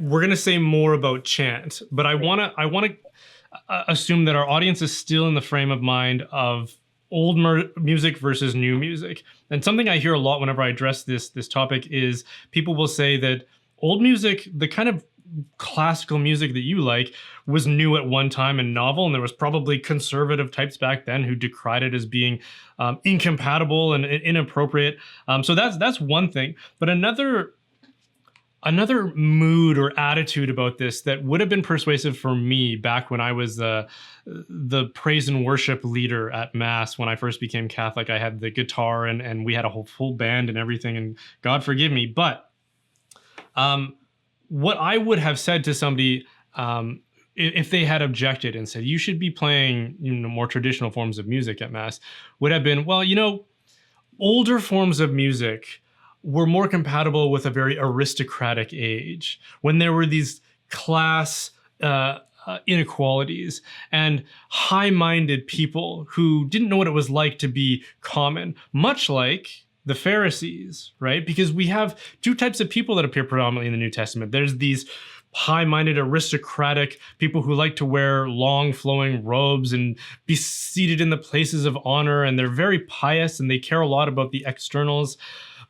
we're going to say more about chant, but I want to assume that our audience is still in the frame of mind of old music versus new music. And something I hear a lot whenever I address this topic is people will say that old music, the kind of classical music that you like, was new at one time and novel, and there was probably conservative types back then who decried it as being incompatible and inappropriate. So that's one thing. But another mood or attitude about this that would have been persuasive for me back when I was the praise and worship leader at Mass when I first became Catholic. I had the guitar and we had a whole full band and everything, and God forgive me. But what I would have said to somebody if they had objected and said, you should be playing more traditional forms of music at Mass, would have been, well, older forms of music were more compatible with a very aristocratic age when there were these class inequalities and high-minded people who didn't know what it was like to be common, much like the Pharisees, right? Because we have two types of people that appear predominantly in the New Testament. There's these high-minded aristocratic people who like to wear long flowing robes and be seated in the places of honor, and they're very pious and they care a lot about the externals.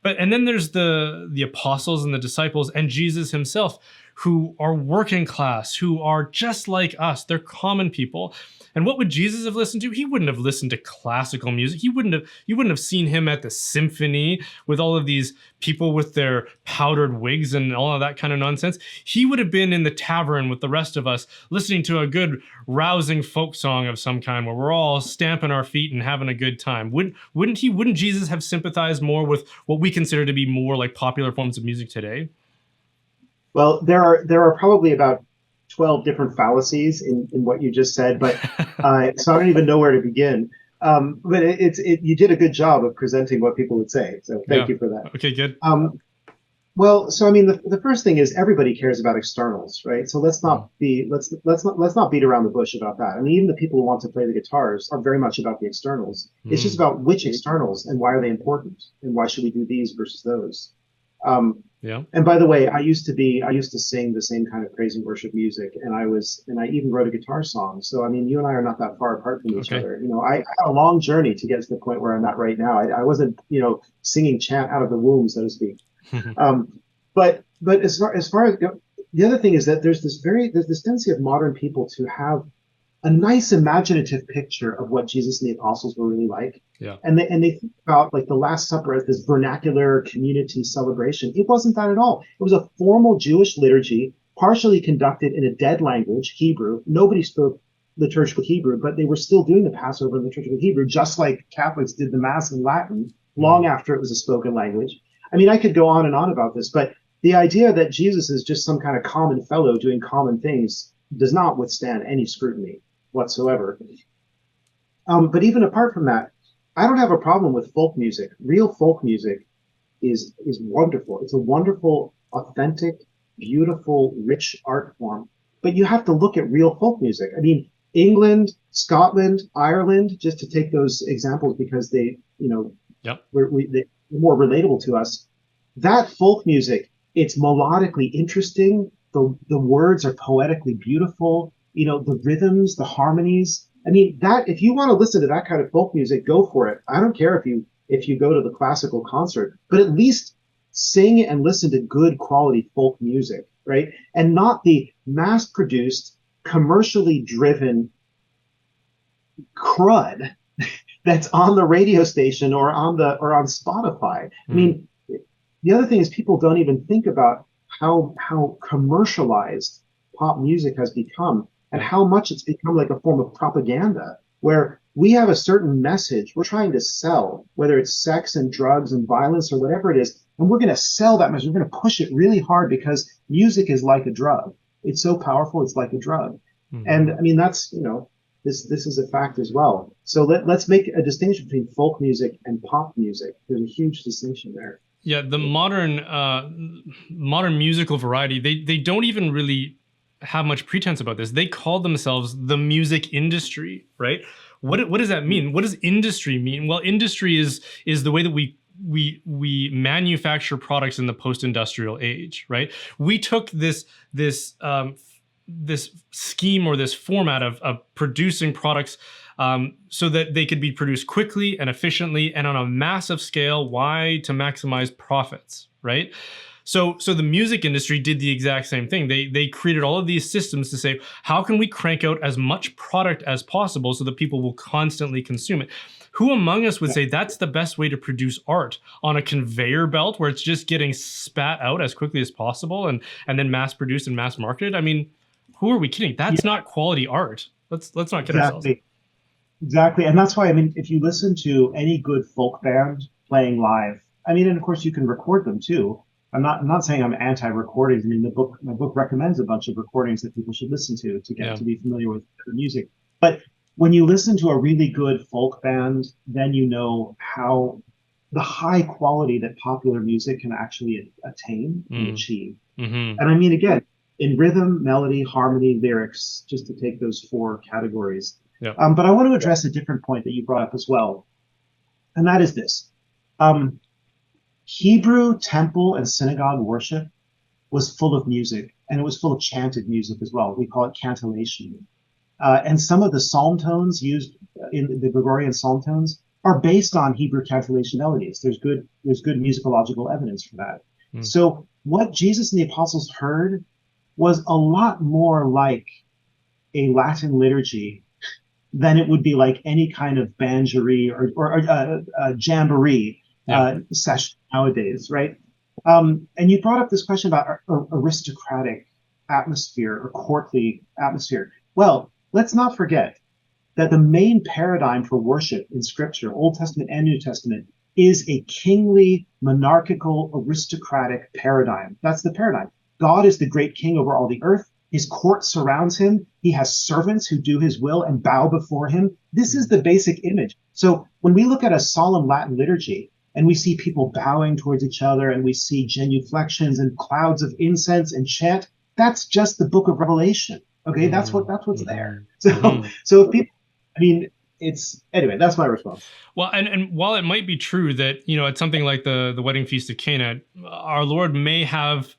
And then there's the apostles and the disciples and Jesus himself, who are working class, who are just like us. They're common people. And what would Jesus have listened to? He wouldn't have listened to classical music. You wouldn't have seen him at the symphony with all of these people with their powdered wigs and all of that kind of nonsense. He would have been in the tavern with the rest of us, listening to a good rousing folk song of some kind where we're all stamping our feet and having a good time. Wouldn't he? Wouldn't Jesus have sympathized more with what we consider to be more like popular forms of music today? Well, there are probably about 12 different fallacies in what you just said, but so I don't even know where to begin. But you did a good job of presenting what people would say. So thank you for that. Okay, good. Well, so I mean, the first thing is everybody cares about externals, right? So let's not beat around the bush about that. I mean, even the people who want to play the guitars are very much about the externals. It's just about which externals and why are they important and why should we do these versus those. And by the way, I used to sing the same kind of praise and worship music, and I even wrote a guitar song. So I mean, you and I are not that far apart from each other. I had a long journey to get to the point where I'm at right now. I wasn't, singing chant out of the womb, so to speak. But as far as the other thing is that there's this tendency of modern people to have a nice imaginative picture of what Jesus and the apostles were really like. Yeah. And they think about like the Last Supper as this vernacular community celebration. It wasn't that at all. It was a formal Jewish liturgy, partially conducted in a dead language, Hebrew. Nobody spoke liturgical Hebrew, but they were still doing the Passover in liturgical Hebrew, just like Catholics did the Mass in Latin long after it was a spoken language. I mean, I could go on and on about this, but the idea that Jesus is just some kind of common fellow doing common things does not withstand any scrutiny whatsoever. But even apart from that, I don't have a problem with folk music. Real folk music is wonderful. It's a wonderful, authentic, beautiful, rich art form. But you have to look at real folk music. I mean, England, Scotland, Ireland, just to take those examples because they're more relatable to us. That folk music, it's melodically interesting. The words are poetically beautiful. The rhythms, the harmonies. I mean, that if you want to listen to that kind of folk music, go for it. I don't care if you go to the classical concert, but at least sing and listen to good quality folk music, right? And not the mass-produced, commercially driven crud that's on the radio station or on Spotify. I mean, the other thing is people don't even think about how commercialized pop music has become and how much it's become like a form of propaganda where we have a certain message we're trying to sell, whether it's sex and drugs and violence or whatever it is, and we're going to sell that message. We're going to push it really hard because music is like a drug. It's so powerful, it's like a drug. And I mean, that's, this is a fact as well. So let's make a distinction between folk music and pop music. There's a huge distinction there. Yeah, the modern musical variety, they don't even really have much pretense about this. They call themselves the music industry, right? What does that mean? What does industry mean? Well, industry is the way that we we manufacture products in the post-industrial age, right? We took this scheme or this format of producing products so that they could be produced quickly and efficiently and on a massive scale. Why? To maximize profits, right? So the music industry did the exact same thing. They created all of these systems to say, how can we crank out as much product as possible so that people will constantly consume it? Who among us would say that's the best way to produce art, on a conveyor belt where it's just getting spat out as quickly as possible and then mass produced and mass marketed? I mean, who are we kidding? That's not quality art. Let's not kid ourselves. Exactly. And that's why, I mean, if you listen to any good folk band playing live, I mean, and of course you can record them too. I'm not saying I'm anti-recordings. I mean, my book recommends a bunch of recordings that people should listen to get to be familiar with the music. But when you listen to a really good folk band, then you know how the high quality that popular music can actually attain and achieve. Mm-hmm. And I mean, again, in rhythm, melody, harmony, lyrics, just to take those four categories. Yep. But I want to address a different point that you brought up as well. And that is this. Hebrew temple and synagogue worship was full of music, and it was full of chanted music as well. We call it cantillation. And some of the psalm tones used in the Gregorian psalm tones are based on Hebrew cantillation melodies. There's good musicological evidence for that. So what Jesus and the apostles heard was a lot more like a Latin liturgy than it would be like any kind of banjaree or jamboree session nowadays, right? And you brought up this question about aristocratic atmosphere or courtly atmosphere. Well, let's not forget that the main paradigm for worship in Scripture, Old Testament and New Testament, is a kingly, monarchical, aristocratic paradigm. That's the paradigm. God is the great king over all the earth. His court surrounds him. He has servants who do his will and bow before him. This is the basic image. So when we look at a solemn Latin liturgy and we see people bowing towards each other and we see genuflections and clouds of incense and chant, that's just the book of Revelation. Okay, that's what's there. So if people, I mean, anyway, that's my response. Well, and while it might be true that, at something like the wedding feast of Cana, our Lord may have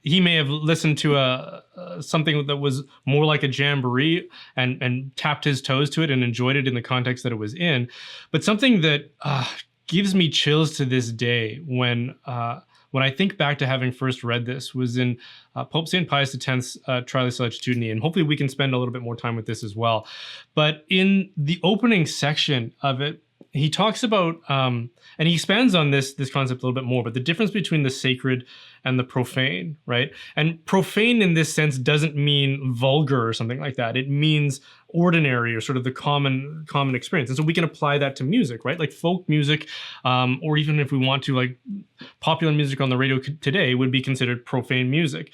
he may have listened to something that was more like a jamboree and tapped his toes to it and enjoyed it in the context that it was in. But something that gives me chills to this day when I think back to having first read this was in Pope St. Pius X's Trialis Solicitudini, and hopefully we can spend a little bit more time with this as well. But in the opening section of it, he talks about, and he expands on this concept a little bit more, but the difference between the sacred and the profane, right? And profane in this sense doesn't mean vulgar or something like that. It means ordinary or sort of the common experience. And so we can apply that to music, right? Like folk music, or even if we want to, like popular music on the radio today would be considered profane music.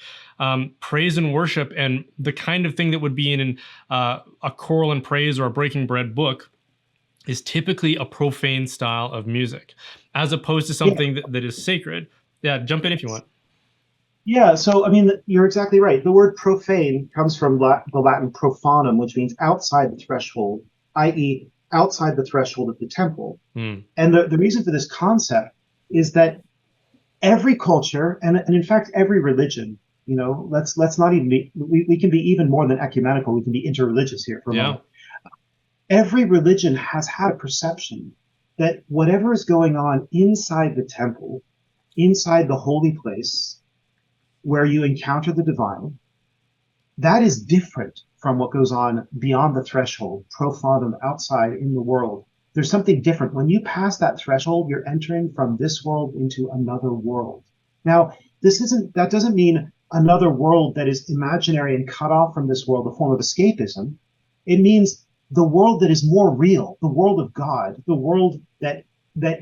Praise and worship and the kind of thing that would be in a choral and praise or a breaking bread book is typically a profane style of music, as opposed to something that is sacred. Yeah, jump in if you want. Yeah, so I mean, you're exactly right. The word profane comes from the Latin profanum, which means outside the threshold, i.e., outside the threshold of the temple. And the reason for this concept is that every culture, and in fact every religion, let's not even be, we can be even more than ecumenical. We can be interreligious here for a moment. Every religion has had a perception that whatever is going on inside the temple, inside the holy place, where you encounter the divine, that is different from what goes on beyond the threshold, profanum, outside in the world. There's something different. When you pass that threshold, you're entering from this world into another world. Now, that doesn't mean another world that is imaginary and cut off from this world, a form of escapism. It means the world that is more real, the world of God, the world that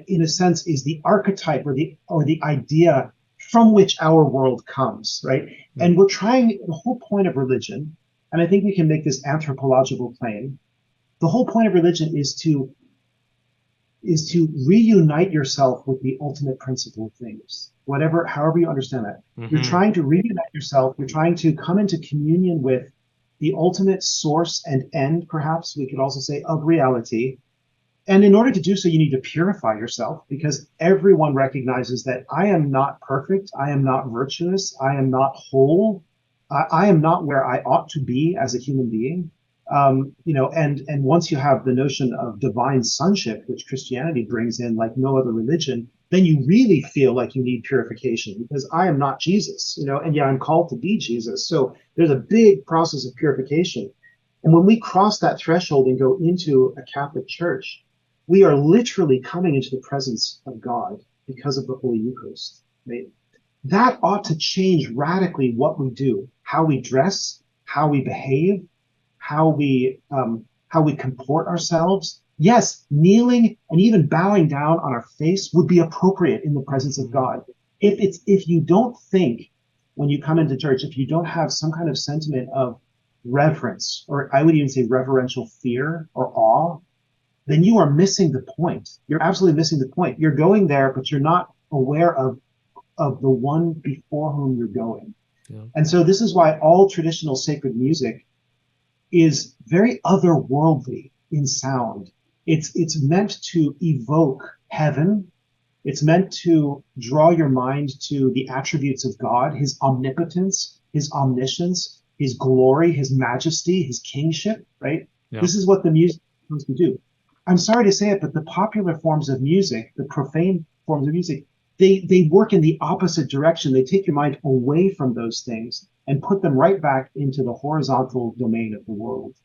in a sense is the archetype or the idea from which our world comes, right? And we're trying, the whole point of religion, and I think we can make this anthropological claim, the whole point of religion is to reunite yourself with the ultimate principle of things, however you understand that. You're trying to reunite yourself, you're trying to come into communion with the ultimate source and end, perhaps we could also say, of reality. And in order to do so, you need to purify yourself because everyone recognizes that I am not perfect. I am not virtuous. I am not whole. I am not where I ought to be as a human being. And once you have the notion of divine sonship, which Christianity brings in like no other religion, then you really feel like you need purification because I am not Jesus, and yet I'm called to be Jesus. So there's a big process of purification. And when we cross that threshold and go into a Catholic church, we are literally coming into the presence of God because of the Holy Eucharist. Right? That ought to change radically what we do, how we dress, how we behave, how we comport ourselves. Yes, kneeling and even bowing down on our face would be appropriate in the presence of God. If you don't think when you come into church, if you don't have some kind of sentiment of reverence, or I would even say reverential fear or awe, then you are missing the point. You're absolutely missing the point. You're going there, but you're not aware of the one before whom you're going. Yeah. And so this is why all traditional sacred music is very otherworldly in sound. It's meant to evoke heaven. It's meant to draw your mind to the attributes of God, his omnipotence, his omniscience, his glory, his majesty, his kingship, right? Yeah. This is what the music is supposed to do. I'm sorry to say it, but the popular forms of music, the profane forms of music, they work in the opposite direction. They take your mind away from those things and put them right back into the horizontal domain of the world.